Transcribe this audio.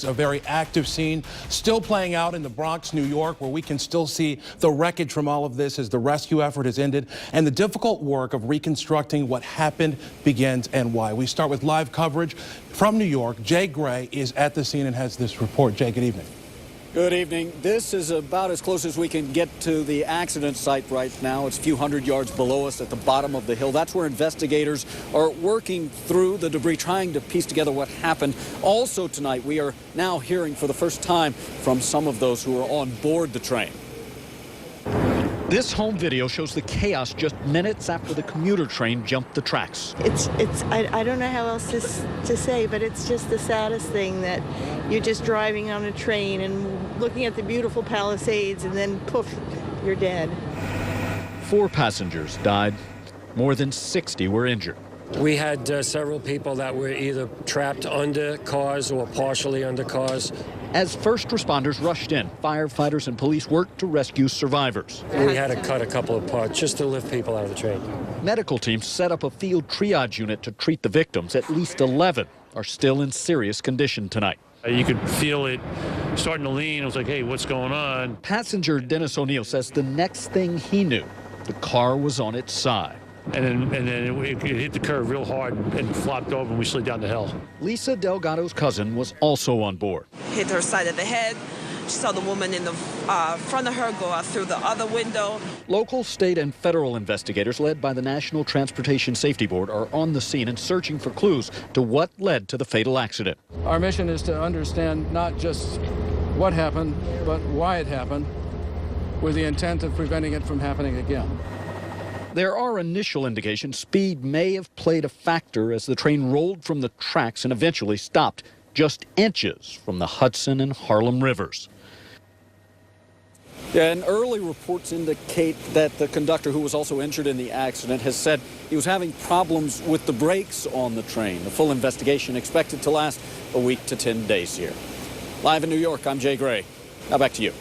A very active scene still playing out in the Bronx, New York, where we can still see the wreckage from all of this as the rescue effort has ended and the difficult work of reconstructing what happened begins and why. We start with live coverage from New York. Jay Gray is at the scene and has this report. Jay, good evening. Good evening. This is about as close as we can get to the accident site right now. It's a few hundred yards below us at the bottom of the hill. That's where investigators are working through the debris, trying to piece together what happened. Also tonight, we are now hearing for the first time from some of those who are on board the train. This home video shows the chaos just minutes after the commuter train jumped the tracks. I don't know how else to say, but it's just the saddest thing that you're just driving on a train and looking at the beautiful Palisades and then poof, you're dead. 4 passengers died. More than 60 were injured. We had several people that were either trapped under cars or partially under cars. As first responders rushed in, firefighters and police worked to rescue survivors. We had to cut a couple of parts just to lift people out of the train. Medical teams set up a field triage unit to treat the victims. At least 11 are still in serious condition tonight. You could feel it starting to lean. It was like, hey, what's going on? Passenger Dennis O'Neill says the next thing he knew, the car was on its side. And then it hit the curve real hard and flopped over, and we slid down the hill. Lisa Delgado's cousin was also on board. Hit her side of the head. She saw the woman in the front of her go out through the other window. Local, state, and federal investigators led by the National Transportation Safety Board are on the scene and searching for clues to what led to the fatal accident. Our mission is to understand not just what happened, but why it happened, with the intent of preventing it from happening again. There are initial indications speed may have played a factor as the train rolled from the tracks and eventually stopped just inches from the Hudson and Harlem rivers. Yeah, and early reports indicate that the conductor, who was also injured in the accident, has said he was having problems with the brakes on the train. The full investigation expected to last a week to 10 days here. Live in New York, I'm Jay Gray. Now back to you.